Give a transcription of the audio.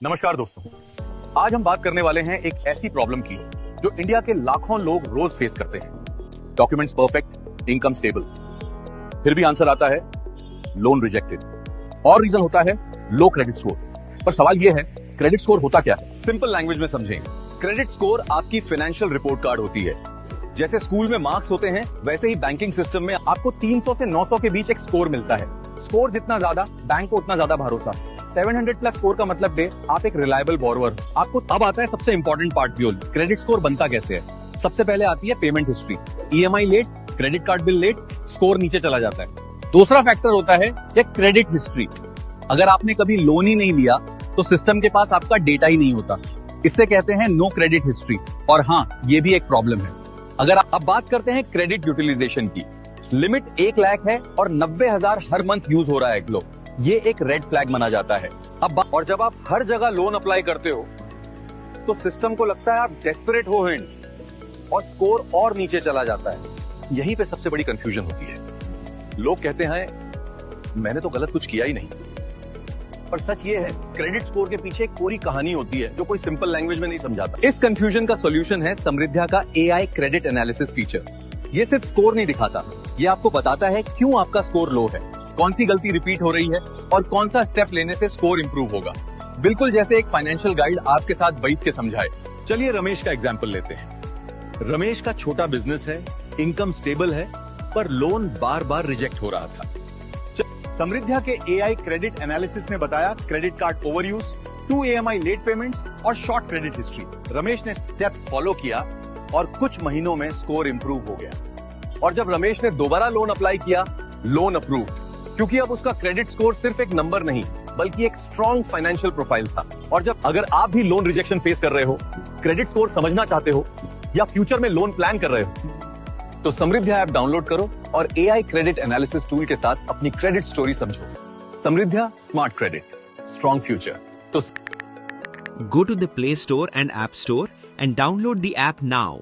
नमस्कार दोस्तों, आज हम बात करने वाले हैं एक ऐसी प्रॉब्लम की जो इंडिया के लाखों लोग रोज फेस करते हैं। डॉक्यूमेंट्स परफेक्ट, इनकम स्टेबल, फिर भी आंसर आता है लोन रिजेक्टेड। और रीजन होता है लो क्रेडिट स्कोर। पर सवाल यह है, क्रेडिट स्कोर होता क्या है? सिंपल लैंग्वेज में समझें, क्रेडिट स्कोर आपकी फाइनेंशियल रिपोर्ट कार्ड होती है। जैसे स्कूल में मार्क्स होते हैं, वैसे ही बैंकिंग सिस्टम में आपको 300 से 900 के बीच एक स्कोर मिलता है। स्कोर जितना ज्यादा, बैंक को उतना ज्यादा भरोसा। 700 प्लस स्कोर का मतलब दे आप एक रिलायबल बोरोवर। आपको अब आता है सबसे इंपॉर्टेंट पार्ट भी, क्रेडिट स्कोर बनता कैसे है। सबसे पहले आती है payment history. EMI late, credit card bill late, score नीचे चला जाता है। दूसरा फैक्टर होता है क्रेडिट हिस्ट्री। अगर आपने कभी लोन ही नहीं लिया तो सिस्टम के पास आपका डेटा ही नहीं होता। इससे कहते हैं नो क्रेडिट हिस्ट्री। और हाँ, ये भी एक प्रॉब्लम है। अगर अब बात करते हैं क्रेडिट यूटिलाइजेशन की, लिमिट 1 लाख है और 90,000 हर मंथ यूज हो रहा है ग्लो, ये एक रेड फ्लैग माना जाता है। और जब आप हर जगह लोन अप्लाई करते हो तो सिस्टम को लगता है आप डेस्परेट हो हैं और स्कोर और नीचे चला जाता है। यहीं पे सबसे बड़ी कंफ्यूजन होती है। लोग कहते हैं मैंने तो गलत कुछ किया ही नहीं, पर सच ये है क्रेडिट स्कोर के पीछे एक पूरी कहानी होती है जो कोई सिंपल लैंग्वेज में नहीं समझाता। इस कंफ्यूजन का सॉल्यूशन है समृद्ध्या का एआई क्रेडिट एनालिसिस फीचर। ये सिर्फ स्कोर नहीं दिखाता, ये आपको बताता है क्यों आपका स्कोर लो है, कौन सी गलती रिपीट हो रही है और कौन सा स्टेप लेने से स्कोर इंप्रूव होगा। बिल्कुल जैसे एक फाइनेंशियल गाइड आपके साथ बैठ के समझाए। चलिए रमेश का एग्जाम्पल लेते हैं। रमेश का छोटा बिजनेस है, इनकम स्टेबल है, पर लोन बार बार रिजेक्ट हो रहा था। समृद्ध्या के एआई क्रेडिट एनालिसिस ने बताया credit card overuse, 2 EMI late payments और शॉर्ट क्रेडिट हिस्ट्री। रमेश ने स्टेप्स फॉलो किया और कुछ महीनों में स्कोर इंप्रूव हो गया। और जब रमेश ने दोबारा लोन अप्लाई किया, लोन अप्रूव्ड, क्योंकि अब उसका क्रेडिट स्कोर सिर्फ एक नंबर नहीं बल्कि एक स्ट्रॉन्ग फाइनेंशियल प्रोफाइल था। और अगर आप भी लोन रिजेक्शन फेस कर रहे हो, क्रेडिट स्कोर समझना चाहते हो या फ्यूचर में लोन प्लान कर रहे हो, तो समृद्ध्या ऐप डाउनलोड करो और एआई क्रेडिट एनालिसिस टूल के साथ अपनी क्रेडिट स्टोरी समझो। समृद्ध्या, स्मार्ट क्रेडिट, स्ट्रॉन्ग फ्यूचर। तो Go to the Play Store and App Store and download the app now.